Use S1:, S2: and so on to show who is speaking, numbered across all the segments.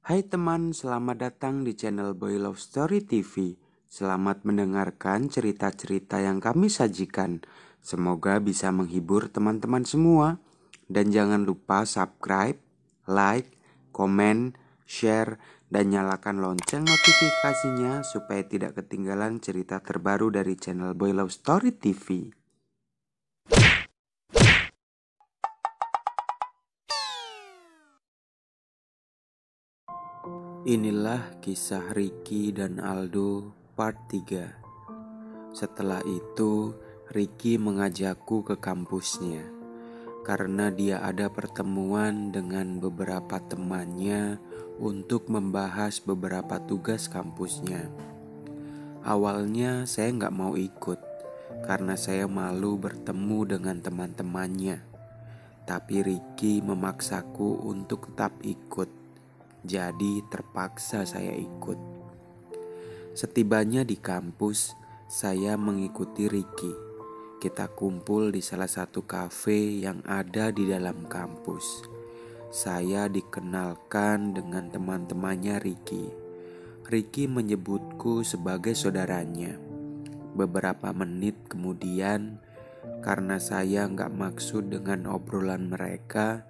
S1: Hai teman, selamat datang di channel Boy Love Story TV. Selamat mendengarkan cerita-cerita yang kami sajikan. Semoga bisa menghibur teman-teman semua. Dan jangan lupa subscribe, like, komen, share, dan nyalakan lonceng notifikasinya supaya tidak ketinggalan cerita terbaru dari channel Boy Love Story TV. Inilah kisah Ricky dan Aldo part 3. Setelah itu, Ricky mengajakku ke kampusnya karena dia ada pertemuan dengan beberapa temannya untuk membahas beberapa tugas kampusnya. Awalnya saya nggak mau ikut karena saya malu bertemu dengan teman-temannya. Tapi Ricky memaksaku untuk tetap ikut. Jadi terpaksa saya ikut. Setibanya di kampus, saya mengikuti Ricky. Kita kumpul di salah satu kafe yang ada di dalam kampus. Saya dikenalkan dengan teman-temannya Ricky. Ricky menyebutku sebagai saudaranya. Beberapa menit kemudian, karena saya nggak maksud dengan obrolan mereka,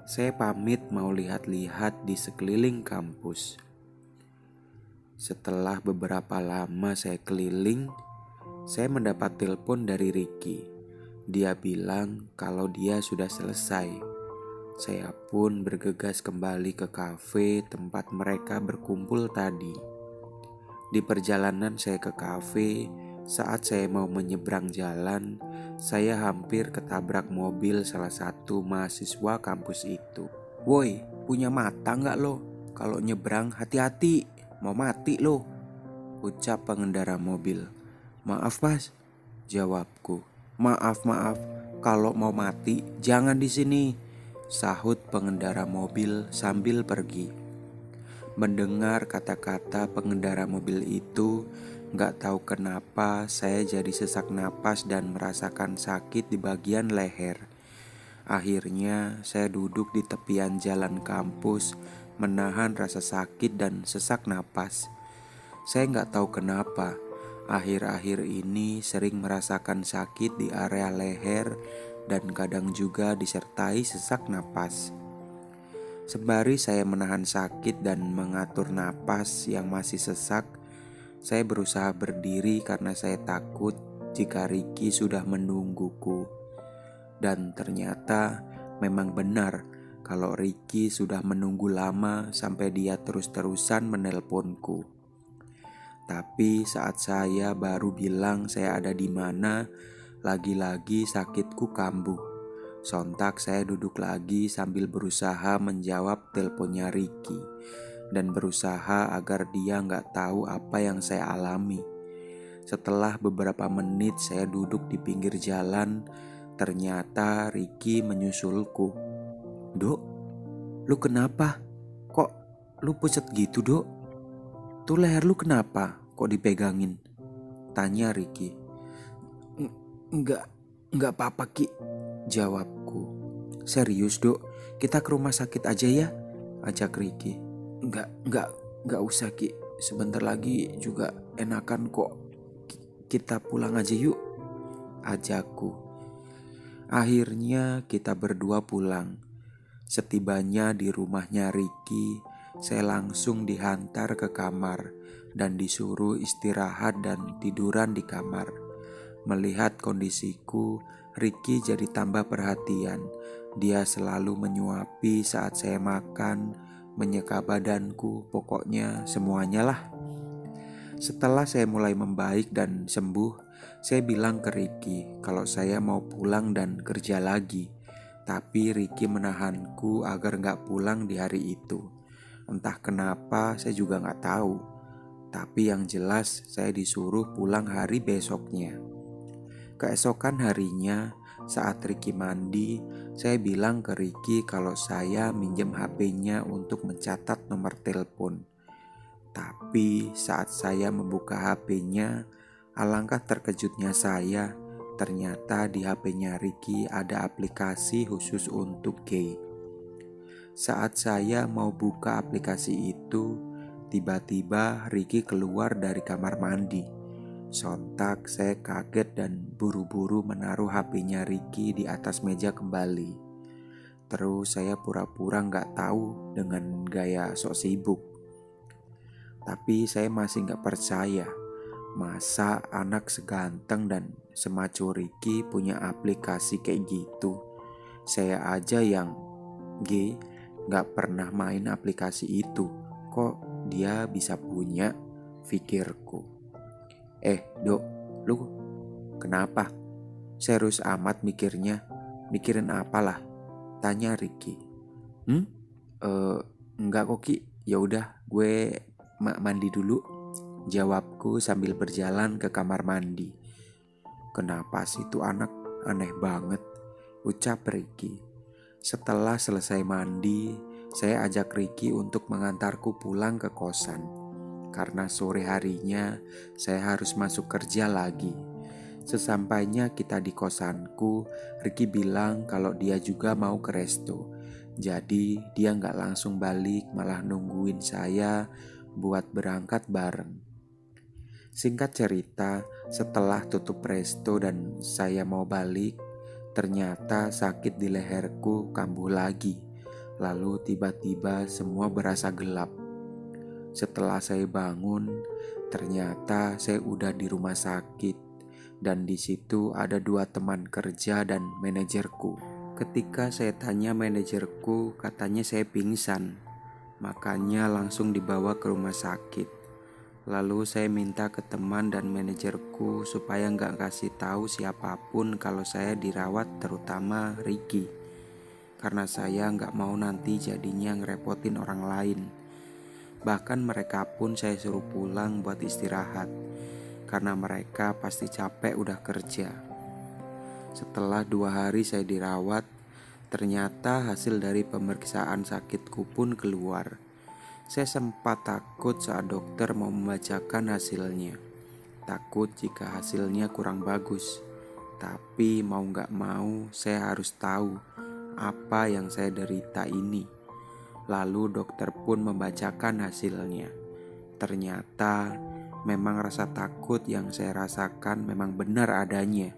S1: saya pamit mau lihat-lihat di sekeliling kampus. Setelah beberapa lama saya keliling, saya mendapat telepon dari Ricky. Dia bilang kalau dia sudah selesai. Saya pun bergegas kembali ke kafe tempat mereka berkumpul tadi. Di perjalanan saya ke kafe, saat saya mau menyeberang jalan, saya hampir ketabrak mobil salah satu mahasiswa kampus itu. "Woi, punya mata nggak lo? Kalau nyebrang hati-hati, mau mati lo," ucap pengendara mobil. "Maaf mas," jawabku. Maaf, kalau mau mati jangan di sini," sahut pengendara mobil sambil pergi. Mendengar kata-kata pengendara mobil itu, gak tahu kenapa saya jadi sesak napas dan merasakan sakit di bagian leher. Akhirnya saya duduk di tepian jalan kampus, menahan rasa sakit dan sesak napas. Saya gak tahu kenapa, akhir-akhir ini sering merasakan sakit di area leher dan kadang juga disertai sesak napas. Sembari saya menahan sakit dan mengatur napas yang masih sesak, saya berusaha berdiri karena saya takut jika Ricky sudah menungguku. Dan ternyata memang benar kalau Ricky sudah menunggu lama sampai dia terus-terusan menelponku. Tapi saat saya baru bilang saya ada di mana, lagi-lagi sakitku kambuh. Sontak saya duduk lagi sambil berusaha menjawab teleponnya Ricky dan berusaha agar dia nggak tahu apa yang saya alami. Setelah beberapa menit saya duduk di pinggir jalan, ternyata Ricky menyusulku. "Dok, lu kenapa? Kok lu pucat gitu, Dok? Tuh leher lu kenapa? Kok dipegangin?" tanya Ricky. Enggak apa-apa Ki," jawabku. "Serius Dok, kita ke rumah sakit aja ya," ajak Ricky. Enggak usah Ki, sebentar lagi juga enakan kok. Kita pulang aja yuk," ajakku. Akhirnya kita berdua pulang. Setibanya di rumahnya Ricky, saya langsung dihantar ke kamar dan disuruh istirahat dan tiduran di kamar. Melihat kondisiku, Ricky jadi tambah perhatian. Dia selalu menyuapi saat saya makan, menyeka badanku, pokoknya semuanya lah. Setelah saya mulai membaik dan sembuh, saya bilang ke Ricky kalau saya mau pulang dan kerja lagi. Tapi Ricky menahanku agar gak pulang di hari itu. Entah kenapa saya juga gak tahu. Tapi yang jelas saya disuruh pulang hari besoknya. Keesokan harinya, saat Ricky mandi, saya bilang ke Ricky kalau saya minjem HP-nya untuk mencatat nomor telepon. Tapi saat saya membuka HP-nya, alangkah terkejutnya saya. Ternyata di HP-nya Ricky ada aplikasi khusus untuk gay. Saat saya mau buka aplikasi itu, tiba-tiba Ricky keluar dari kamar mandi. Sontak saya kaget dan buru-buru menaruh HP-nya Ricky di atas meja kembali. Terus saya pura-pura gak tahu dengan gaya sok sibuk. Tapi saya masih gak percaya. Masa anak seganteng dan semaco Ricky punya aplikasi kayak gitu? Saya aja yang gak pernah main aplikasi itu. Kok dia bisa punya? Pikirku. Dok, lu kenapa? Serius amat mikirnya? Mikirin apalah? Tanya Ricky. Enggak kok Ki. Ya udah, gue mandi dulu, jawabku sambil berjalan ke kamar mandi. Kenapa sih tuh anak aneh banget, ucap Ricky. Setelah selesai mandi, saya ajak Ricky untuk mengantarku pulang ke kosan. Karena sore harinya saya harus masuk kerja lagi. Sesampainya kita di kosanku, Ricky bilang kalau dia juga mau ke resto. Jadi dia gak langsung balik, malah nungguin saya buat berangkat bareng. Singkat cerita, setelah tutup resto dan saya mau balik, ternyata sakit di leherku kambuh lagi. Lalu tiba-tiba semua berasa gelap. Setelah saya bangun, ternyata saya udah di rumah sakit. Dan di situ ada 2 teman kerja dan manajerku. Ketika saya tanya manajerku, katanya saya pingsan. Makanya langsung dibawa ke rumah sakit. Lalu saya minta ke teman dan manajerku supaya gak kasih tahu siapapun kalau saya dirawat, terutama Ricky. Karena saya gak mau nanti jadinya ngerepotin orang lain. Bahkan mereka pun saya suruh pulang buat istirahat, karena mereka pasti capek udah kerja. Setelah 2 hari saya dirawat, ternyata hasil dari pemeriksaan sakitku pun keluar. Saya sempat takut saat dokter mau membacakan hasilnya. Takut jika hasilnya kurang bagus. Tapi mau gak mau saya harus tahu apa yang saya derita ini. Lalu dokter pun membacakan hasilnya. Ternyata memang rasa takut yang saya rasakan memang benar adanya.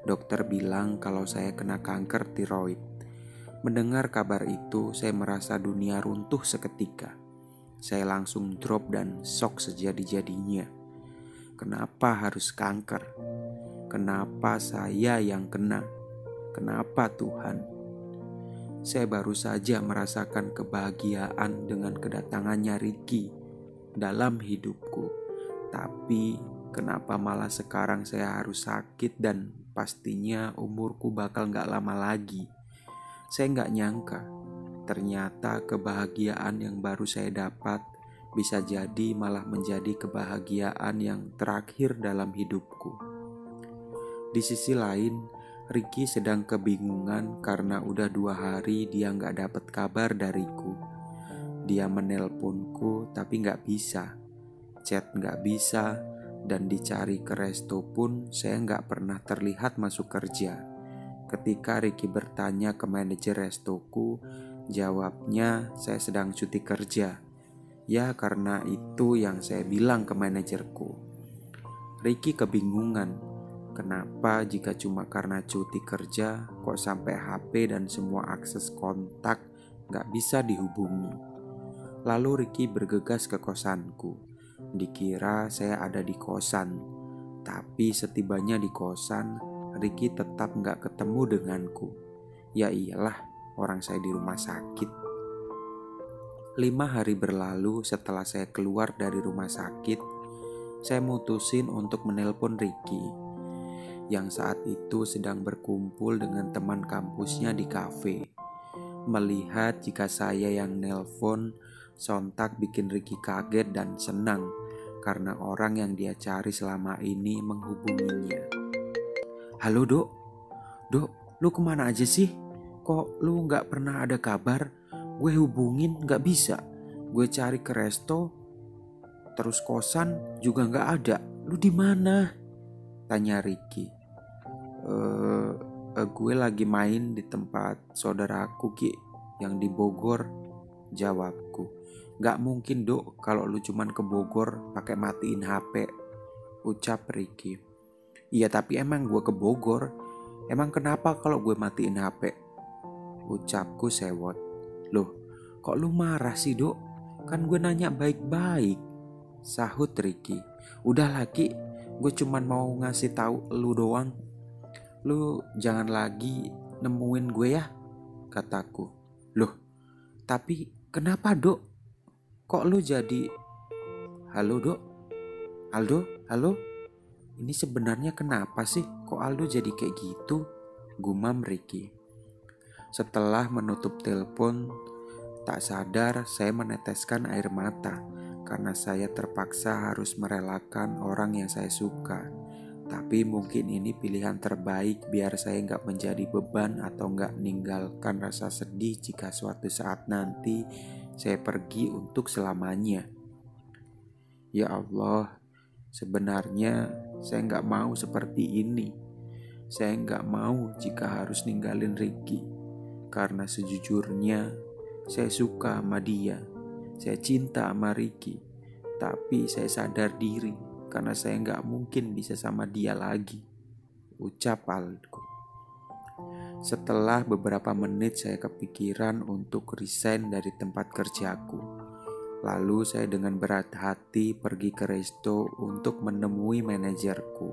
S1: Dokter bilang kalau saya kena kanker tiroid. Mendengar kabar itu, saya merasa dunia runtuh seketika. Saya langsung drop dan shock sejadi-jadinya. Kenapa harus kanker? Kenapa saya yang kena? Kenapa Tuhan? Saya baru saja merasakan kebahagiaan dengan kedatangannya Ricky dalam hidupku. Tapi kenapa malah sekarang saya harus sakit dan pastinya umurku bakal gak lama lagi. Saya gak nyangka, ternyata kebahagiaan yang baru saya dapat bisa jadi malah menjadi kebahagiaan yang terakhir dalam hidupku. Di sisi lain, Ricky sedang kebingungan karena udah 2 hari dia gak dapet kabar dariku. Dia menelponku tapi gak bisa, chat gak bisa, dan dicari ke resto pun saya gak pernah terlihat masuk kerja. Ketika Ricky bertanya ke manajer restoku, jawabnya saya sedang cuti kerja. Ya karena itu yang saya bilang ke manajerku. Ricky kebingungan. Kenapa jika cuma karena cuti kerja kok sampai HP dan semua akses kontak gak bisa dihubungi. Lalu Ricky bergegas ke kosanku. Dikira saya ada di kosan. Tapi setibanya di kosan, Ricky tetap gak ketemu denganku. Ya iyalah, orang saya di rumah sakit. 5 hari berlalu setelah saya keluar dari rumah sakit, saya mutusin untuk menelpon Ricky yang saat itu sedang berkumpul dengan teman kampusnya di kafe. Melihat jika saya yang nelpon, sontak bikin Ricky kaget dan senang karena orang yang dia cari selama ini menghubunginya. Halo Dok, lu kemana aja sih? Kok lu gak pernah ada kabar? Gue hubungin gak bisa. Gue cari ke resto, terus kosan juga gak ada. Lu di mana? Tanya Ricky. Gue lagi main di tempat saudaraku Ki. yang di Bogor, jawabku. Gak mungkin Dok, kalau lu cuman ke Bogor pakai matiin HP, ucap Ricky. Iya tapi emang gue ke Bogor, emang kenapa kalau gue matiin HP? Ucapku sewot. Loh, kok lu marah sih Dok? Kan gue nanya baik-baik, sahut Ricky. Udah lagi, gue cuman mau ngasih tahu lu doang. Lu jangan lagi nemuin gue ya, kataku. Loh, tapi kenapa Dok? Kok lu jadi... Halo Dok? Aldo? Halo? Ini sebenarnya kenapa sih kok Aldo jadi kayak gitu? Gumam Ricky. Setelah menutup telepon, tak sadar saya meneteskan air mata karena saya terpaksa harus merelakan orang yang saya suka. Tapi mungkin ini pilihan terbaik biar saya gak menjadi beban atau gak meninggalkan rasa sedih jika suatu saat nanti saya pergi untuk selamanya. Ya Allah, sebenarnya saya gak mau seperti ini. Saya gak mau jika harus ninggalin Ricky. Karena sejujurnya saya suka sama dia. Saya cinta sama Ricky. Tapi saya sadar diri karena saya gak mungkin bisa sama dia lagi, ucap Aldo. Setelah beberapa menit saya kepikiran untuk resign dari tempat kerjaku. Lalu saya dengan berat hati pergi ke resto untuk menemui manajerku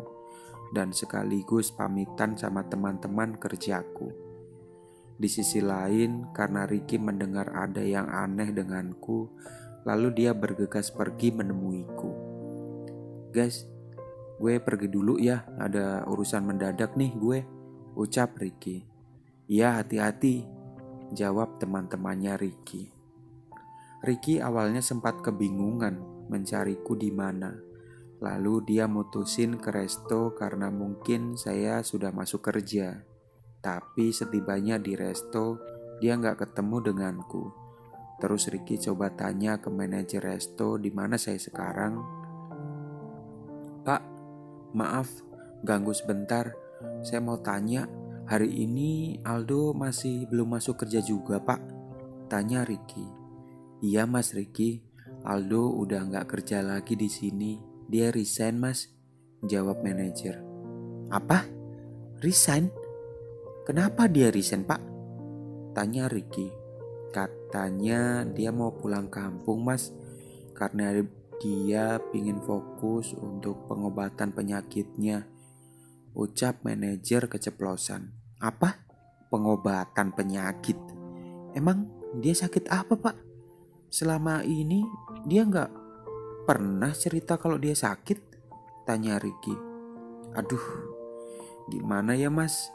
S1: dan sekaligus pamitan sama teman-teman kerjaku. Di sisi lain, karena Ricky mendengar ada yang aneh denganku, lalu dia bergegas pergi menemuiku. Guys, gue pergi dulu ya, ada urusan mendadak nih gue, ucap Ricky. Iya hati-hati, jawab teman-temannya Ricky. Ricky awalnya sempat kebingungan mencariku di mana. Lalu dia mutusin ke resto karena mungkin saya sudah masuk kerja. Tapi setibanya di resto, dia gak ketemu denganku. Terus Ricky coba tanya ke manajer resto di mana saya sekarang. Pak, maaf, ganggu sebentar. Saya mau tanya, hari ini Aldo masih belum masuk kerja juga, Pak? Tanya Ricky. Iya, Mas Ricky. Aldo udah gak kerja lagi di sini. Dia resign, Mas. Jawab manajer. Apa? Resign? Kenapa dia resign, Pak? Tanya Ricky. Katanya dia mau pulang kampung, Mas. Karena dia pingin fokus untuk pengobatan penyakitnya, ucap manajer keceplosan. Apa? Pengobatan penyakit? Emang dia sakit apa, Pak? Selama ini dia gak pernah cerita kalau dia sakit, tanya Ricky. Aduh, gimana ya Mas?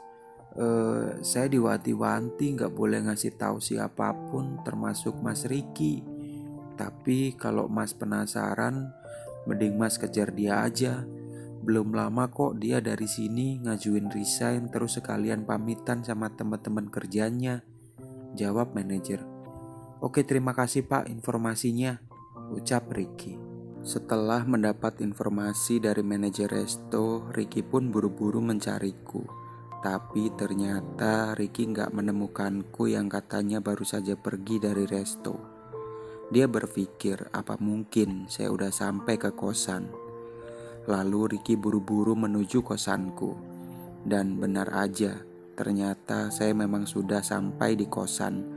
S1: Saya diwanti-wanti gak boleh ngasih tahu siapapun termasuk Mas Ricky. Tapi kalau Mas penasaran, mending Mas kejar dia aja. Belum lama kok dia dari sini ngajuin resign terus sekalian pamitan sama teman-teman kerjanya, jawab manajer. Oke, terima kasih Pak informasinya, ucap Ricky. Setelah mendapat informasi dari manajer resto, Ricky pun buru-buru mencariku. Tapi ternyata Ricky gak menemukanku yang katanya baru saja pergi dari resto. Dia berpikir apa mungkin saya udah sampai ke kosan. Lalu Ricky buru-buru menuju kosanku. Dan benar aja, ternyata saya memang sudah sampai di kosan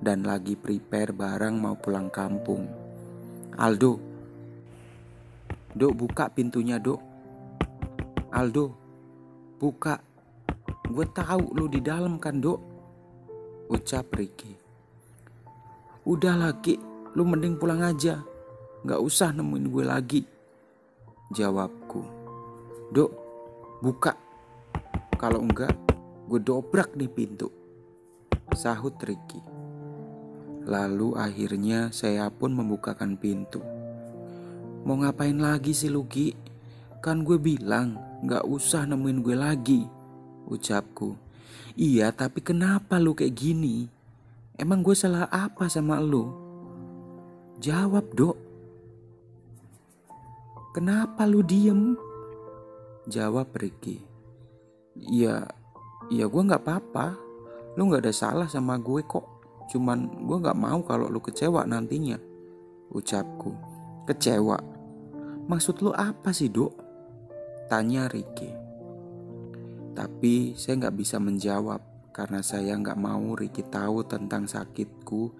S1: dan lagi prepare barang mau pulang kampung. Aldo, Dok, buka pintunya, Dok. Aldo, buka. Gue tahu lu di dalam kan, Dok, ucap Ricky. Udah lagi, lu mending pulang aja. Gak usah nemuin gue lagi, jawabku. Dok, buka. Kalau enggak, gue dobrak nih pintu, sahut Ricky. Lalu akhirnya saya pun membukakan pintu. Mau ngapain lagi sih Luki? Kan gue bilang gak usah nemuin gue lagi, ucapku. Iya, tapi kenapa lu kayak gini? Emang gue salah apa sama lu? Jawab, Dok. Kenapa lu diem? Jawab Ricky. Ya gue gak apa-apa. Lu gak ada salah sama gue kok, Cuman gue gak mau kalau lu kecewa nantinya, ucapku. Kecewa? Maksud lu apa sih, Dok? Tanya Ricky. Tapi saya gak bisa menjawab karena saya gak mau Ricky tahu tentang sakitku.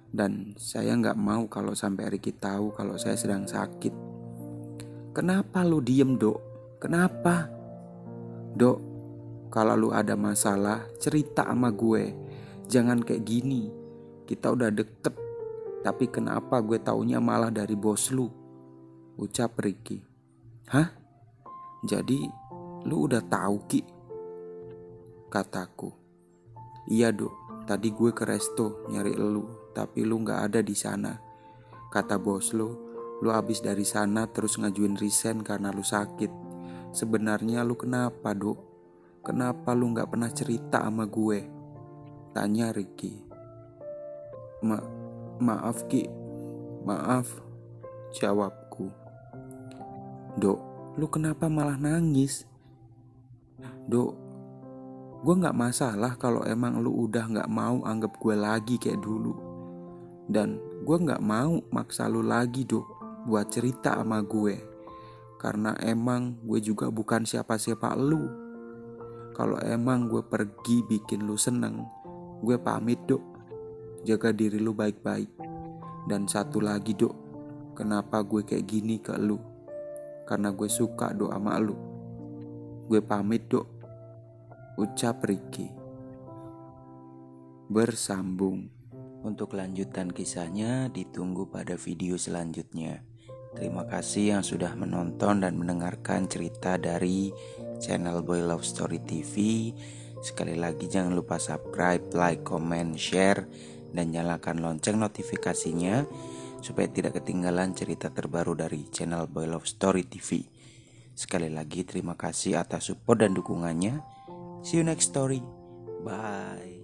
S1: Dan saya gak mau kalau sampai Ricky tahu kalau saya sedang sakit. Kenapa lu diem, Dok? Kenapa? Dok, kalau lu ada masalah cerita sama gue. Jangan kayak gini. Kita udah deket, tapi kenapa gue taunya malah dari bos lu? Ucap Ricky. Hah? Jadi lu udah tahu, Ki? Kataku. Iya, Dok. Tadi gue ke resto nyari lu, tapi lu gak ada di sana. Kata bos lu habis dari sana terus ngajuin resign karena lu sakit. Sebenarnya lu kenapa, Dok? Kenapa lu gak pernah cerita sama gue? Tanya Ricky. Maaf, Ki. Maaf, jawabku. Dok, lu kenapa malah nangis? Dok, gue gak masalah kalau emang lu udah gak mau anggap gue lagi kayak dulu. Dan gue gak mau maksa lu lagi, Dok, buat cerita sama gue. Karena emang gue juga bukan siapa-siapa lu. Kalau emang gue pergi bikin lu seneng, gue pamit, Dok. Jaga diri lu baik-baik. Dan satu lagi, Dok, kenapa gue kayak gini ke lu? Karena gue suka, Dok, sama lu. Gue pamit, Dok, ucap Ricky. Bersambung. Untuk lanjutan kisahnya ditunggu pada video selanjutnya. Terima kasih yang sudah menonton dan mendengarkan cerita dari channel Boy Love Story TV. Sekali lagi jangan lupa subscribe, like, comment, share, dan nyalakan lonceng notifikasinya supaya tidak ketinggalan cerita terbaru dari channel Boy Love Story TV. Sekali lagi terima kasih atas support dan dukungannya. See you next story. Bye.